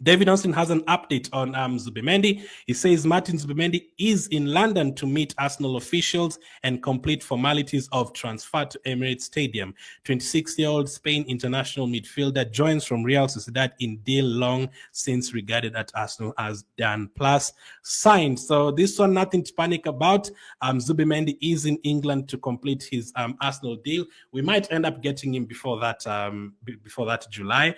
David Austin has an update on Zubimendi. He says Martin Zubimendi is in London to meet Arsenal officials and complete formalities of transfer to Emirates Stadium. 26-year-old Spain international midfielder joins from Real Sociedad in deal long since regarded at Arsenal as Dan Plus signed. So this one, nothing to panic about. Zubimendi is in England to complete his Arsenal deal. We might end up getting him before that July.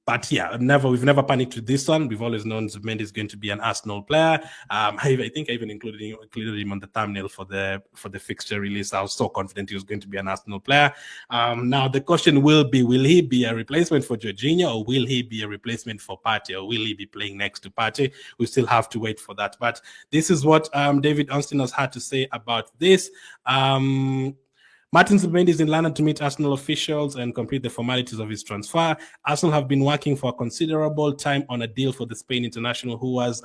But yeah, we've never panicked with this one. We've always known Zubimendi is going to be an Arsenal player. I think I even included him on the thumbnail for the fixture release. I was so confident he was going to be an Arsenal player. Now the question will he be a replacement for Jorginho, or will he be a replacement for Partey, or will he be playing next to Partey? We still have to wait for that. But this is what David Austin has had to say about this. Martin Zubimendi is in London to meet Arsenal officials and complete the formalities of his transfer. Arsenal have been working for a considerable time on a deal for the Spain international, who was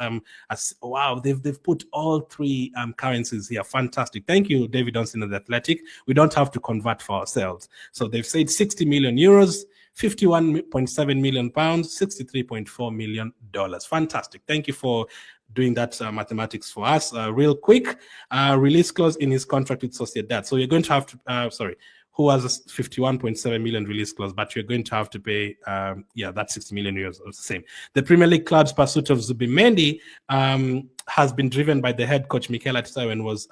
wow, they've put all three currencies here. Fantastic. Thank you, David Austin of The Athletic. We don't have to convert for ourselves. So they've said 60 million euros, 51.7 million pounds, $63.4 million. Fantastic. Thank you for doing that mathematics for us. Real quick, release clause in his contract with Sociedad. So you're going to have to, who has a 51.7 million release clause, but you're going to have to pay, that 60 million euros the same. The Premier League club's pursuit of Zubimendi has been driven by the head coach Mikel Arteta and was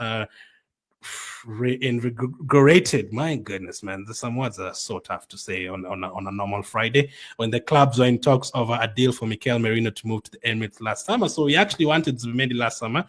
reinvigorated. My goodness, man, some words are so tough to say on a normal Friday, when the clubs were in talks over a deal for Mikel Merino to move to the Emirates last summer. So we actually wanted Zubimendi last summer,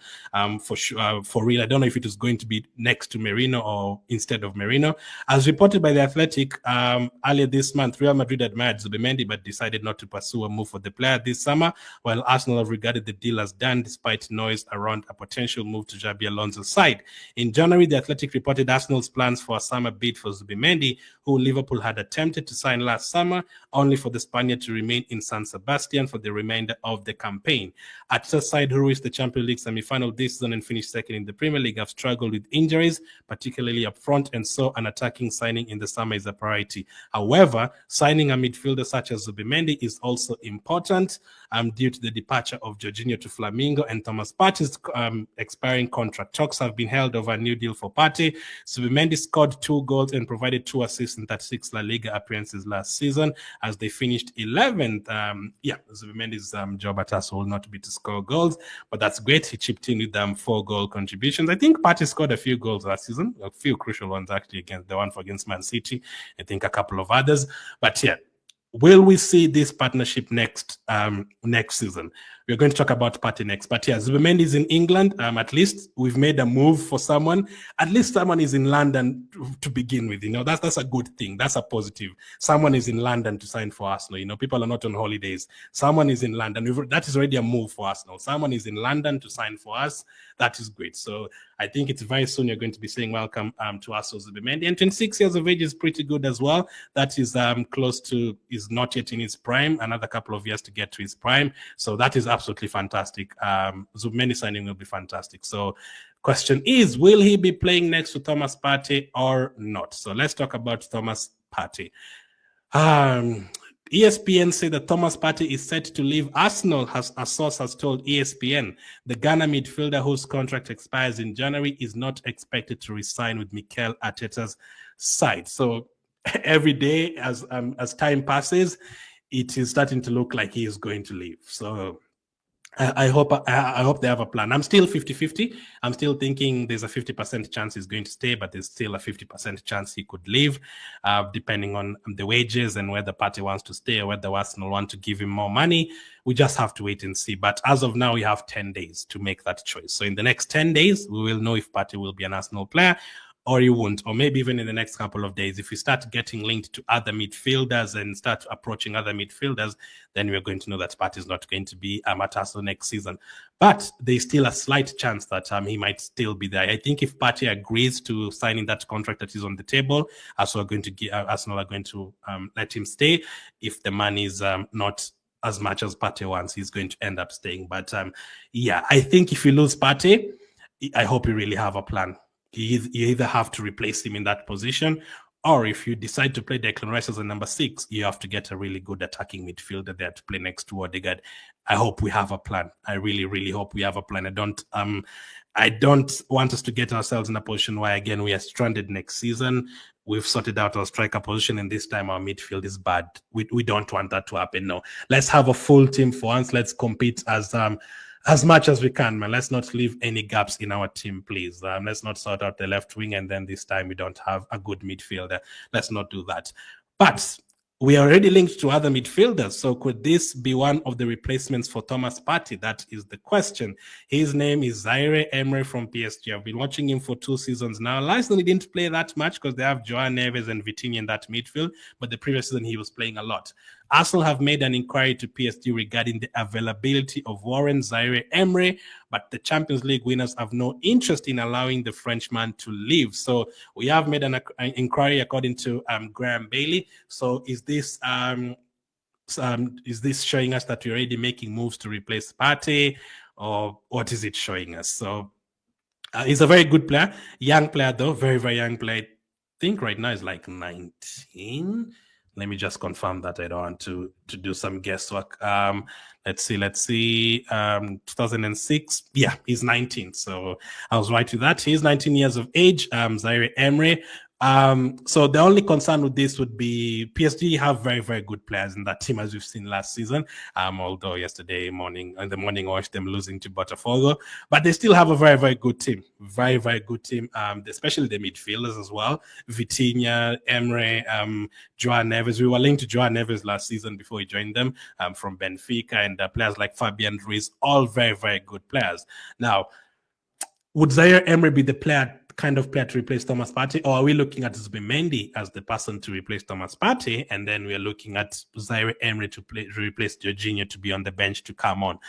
for sure, for real. I don't know if it was going to be next to Merino or instead of Merino. As reported by The Athletic, earlier this month, Real Madrid admired Zubimendi but decided not to pursue a move for the player this summer, while Arsenal have regarded the deal as done despite noise around a potential move to Xabi Alonso's side. In January, The Athletic reported Arsenal's plans for a summer bid for Zubimendi, who Liverpool had attempted to sign last summer, only for the Spaniard to remain in San Sebastian for the remainder of the campaign. Arteta's side, who reached the Champions League semi-final this season and finished second in the Premier League, have struggled with injuries, particularly up front, and so an attacking signing in the summer is a priority. However, signing a midfielder such as Zubimendi is also important due to the departure of Jorginho to Flamengo and Thomas Partey's expiring contract. Talks have been held over a new deal for Partey. Zubimendi scored 2 goals and provided 2 assists in 36 La Liga appearances last season as they finished 11th. Zubimendi's job at us will not be to score goals, but that's great. He chipped in with 4 goal contributions. I think Partey scored a few goals last season, a few crucial ones actually, against the one against Man City, I think a couple of others. But yeah, will we see this partnership next season? We're going to talk about Partey next. But yeah, Zubimendi is in England. At least we've made a move for someone. At least someone is in London to begin with. That's a good thing. That's a positive. Someone is in London to sign for Arsenal. People are not on holidays. Someone is in London. That is already a move for Arsenal. Someone is in London to sign for us. That is great. So I think it's very soon you're going to be saying welcome to Arsenal Zubimendi. And 26 years of age is pretty good as well. That is is not yet in his prime. Another couple of years to get to his prime. So that is absolutely fantastic. Zubimendi signing will be fantastic. So question is, will he be playing next to Thomas Partey or not? So let's talk about Thomas Partey. ESPN said that Thomas Partey is set to leave Arsenal, as a source has told ESPN. The Ghana midfielder, whose contract expires in January, is not expected to resign with Mikel Arteta's side. So every day as time passes, it is starting to look like he is going to leave. So I hope they have a plan. I'm still 50-50. I'm still thinking there's a 50% chance he's going to stay, but there's still a 50% chance he could leave, depending on the wages and whether Partey wants to stay or whether Arsenal want to give him more money. We just have to wait and see. But as of now, we have 10 days to make that choice. So in the next 10 days, we will know if Partey will be an Arsenal player or you won't, or maybe even in the next couple of days. If we start getting linked to other midfielders and start approaching other midfielders, then we're going to know that Partey is not going to be at Arsenal next season. But there's still a slight chance that he might still be there. I think if Partey agrees to signing that contract that is on the table, Arsenal are going to let him stay. If the money is not as much as Partey wants, he's going to end up staying. But I think if you lose Partey, I hope you really have a plan. You either have to replace him in that position, Or if you decide to play Declan Rice as a number 6, you have to get a really good attacking midfielder there to play next to Odegaard. I hope we have a plan. I really, really hope we have a plan. I don't want us to get ourselves in a position where, again, we are stranded next season. We've sorted out our striker position, and this time our midfield is bad. We don't want that to happen. No, let's have a full team for once. Let's compete as much as we can, man. Let's not leave any gaps in our team, please. Let's not sort out the left wing and then this time we don't have a good midfielder. Let's not do that. But we are already linked to other midfielders. So could this be one of the replacements for Thomas Partey? That is the question. His name is Zaire Emery from PSG. I've been watching him for 2 seasons now. Last season he didn't play that much because they have Joao Neves and Vitinha in that midfield. But the previous season he was playing a lot. Arsenal have made an inquiry to PSG regarding the availability of Warren Zaire Emery, but the Champions League winners have no interest in allowing the Frenchman to leave. So we have made an inquiry according to Graham Bailey. So is this showing us that we're already making moves to replace Partey, or what is it showing us? So he's a very good player, young player though, very, very young player. I think right now he's like 19. Let me just confirm that. I don't want to do some guesswork. Let's see. 2006. Yeah, he's 19. So I was right with that. He's 19 years of age. Zaire Emery. So the only concern with this would be PSG have very, very good players in that team, as we've seen last season. Although yesterday morning, I watched them losing to Botafogo, but they still have a very, very good team. Very, very good team. Especially the midfielders as well. Vitinha, Emery, Joao Neves. We were linked to Joao Neves last season before he joined them from Benfica, and players like Fabian Ruiz, all very, very good players. Now, would Zaire Emery be the kind of player to replace Thomas Partey, or are we looking at Zubimendi as the person to replace Thomas Partey, and then we are looking at Zaire Emery to replace Jorginho to be on the bench to come on?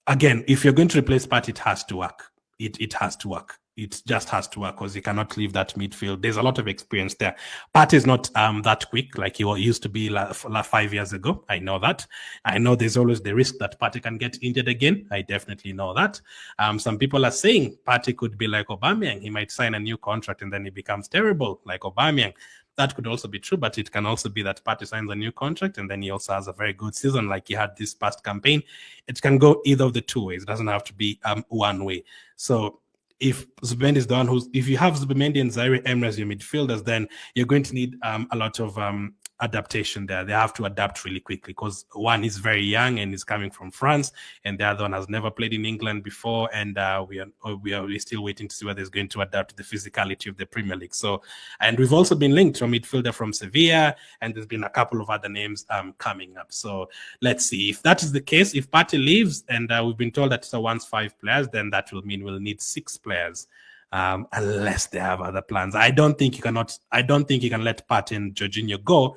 Again, if you're going to replace Partey, it has to work. It has to work. It just has to work because you cannot leave that midfield. There's a lot of experience there. Partey is not that quick like he used to be 5 years ago. I know that. I know there's always the risk that Partey can get injured again. I definitely know that. Some people are saying Partey could be like Aubameyang. He might sign a new contract and then he becomes terrible like Aubameyang. That could also be true, but it can also be that Partey signs a new contract and then he also has a very good season like he had this past campaign. It can go either of the two ways. It doesn't have to be one way. So if Zubimendi is the one if you have Zubimendi and Zaire Emery as your midfielders, then you're going to need a lot of adaptation there. They have to adapt really quickly because one is very young and is coming from France, and the other one has never played in England before, and we're still waiting to see whether he's going to adapt to the physicality of the Premier League. So, and we've also been linked to a midfielder from Sevilla, and there's been a couple of other names coming up. So let's see if that is the case. If Partey leaves, and we've been told that it's wants 5 players, then that will mean we'll need 6 players. Unless they have other plans. I don't think you can let Partey and Jorginho go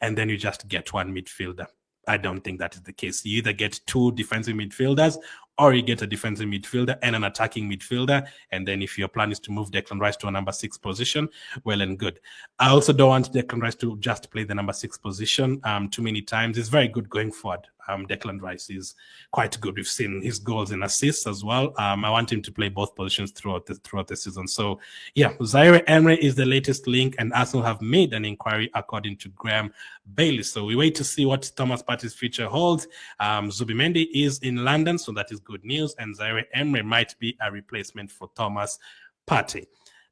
and then you just get one midfielder. I don't think that is the case. You either get 2 defensive midfielders or you get a defensive midfielder and an attacking midfielder. And then if your plan is to move Declan Rice to a number 6 position, well and good. I also don't want Declan Rice to just play the number 6 position too many times. It's very good going forward. Declan Rice is quite good. We've seen his goals and assists as well. I want him to play both positions throughout the season. So yeah, Zaire Emery is the latest link, and Arsenal have made an inquiry according to Graham Bailey. So we wait to see what Thomas Partey's future holds. Zubimendi is in London, so that is good news, and Zaire Emery might be a replacement for Thomas Partey.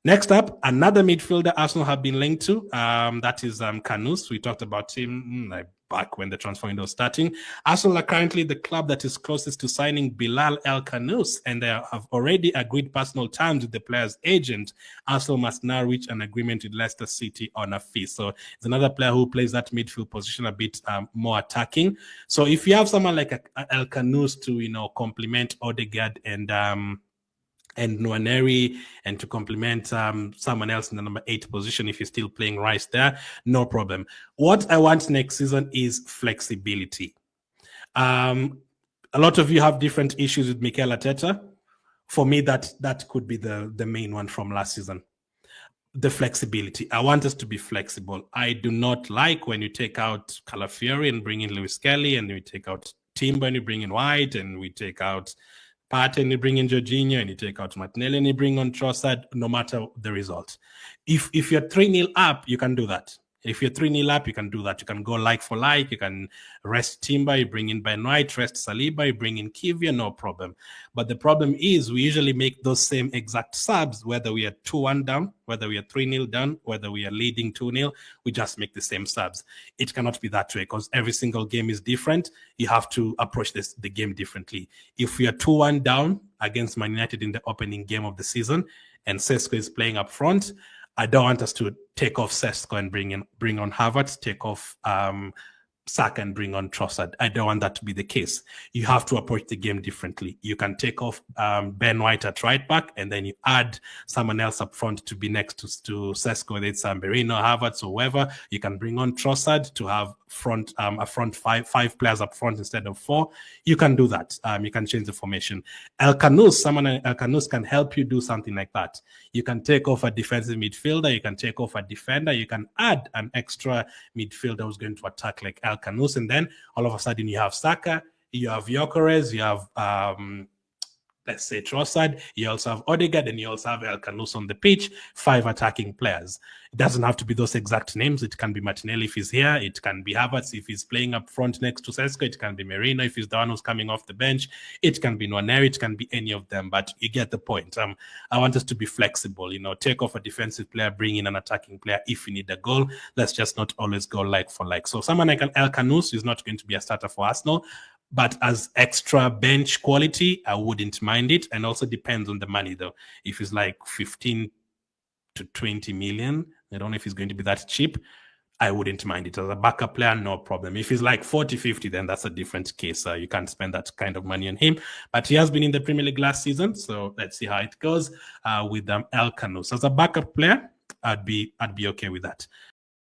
Next up, another midfielder Arsenal have been linked to. That is Karius. We talked about him back when the transfer window was starting. Arsenal are currently the club that is closest to signing Bilal El Karius, and they have already agreed personal terms with the player's agent. Arsenal must now reach an agreement with Leicester City on a fee. So it's another player who plays that midfield position a bit more attacking. So if you have someone like El Karius to complement Odegaard and Nwaneri, and to complement someone else in the number 8 position if you're still playing Rice there, no problem. What I want next season is flexibility. A lot of you have different issues with Mikel Arteta. For me, that could be the main one from last season. The flexibility. I want us to be flexible. I do not like when you take out Calafiori and bring in Lewis Kelly, and we take out Timber and you bring in White, and we take out Partey and you bring in Jorginho and you take out Martinelli and you bring on Trossard, no matter the result. If you're 3-0 up, you can do that. If you're 3-0 up, you can do that. You can go like for like. You can rest Timber, you bring in Ben White, rest Saliba, you bring in Kivia, no problem. But the problem is we usually make those same exact subs, whether we are 2-1 down, whether we are 3-0 down, whether we are leading 2-0, we just make the same subs. It cannot be that way because every single game is different. You have to approach the game differently. If we are 2-1 down against Man United in the opening game of the season and Sesko is playing up front, I don't want us to take off Sesko and bring on Havertz, take off Saka and bring on Trossard. I don't want that to be the case. You have to approach the game differently. You can take off Ben White at right back, and then you add someone else up front to be next to Sesko, whether it's Berino, Havertz, or whoever. You can bring on Trossard to have a front five players up front instead of 4. You can do that. You can change the formation. El Canus can help you do something like that. You can take off a defensive midfielder. You can take off a defender. You can add an extra midfielder who's going to attack like El Canus, and then all of a sudden you have Saka, you have Gyökeres, you have let's say Trossard, you also have Odegaard, and you also have El Canus on the pitch, 5 attacking players. It doesn't have to be those exact names. It can be Martinelli if he's here. It can be Havertz if he's playing up front next to Sesko. It can be Merino if he's the one who's coming off the bench. It can be Nwaneri. It can be any of them, but you get the point. I want us to be flexible, take off a defensive player, bring in an attacking player if you need a goal. Let's just not always go like for like. So someone like El Canus is not going to be a starter for Arsenal, but as extra bench quality, I wouldn't mind it. And also depends on the money, though. If it's like 15 to 20 million, I don't know if it's going to be that cheap, I wouldn't mind it. As a backup player, no problem. If it's like 40, 50, then that's a different case. You can't spend that kind of money on him. But he has been in the Premier League last season, so let's see how it goes with El Canus. As a backup player, I'd be okay with that.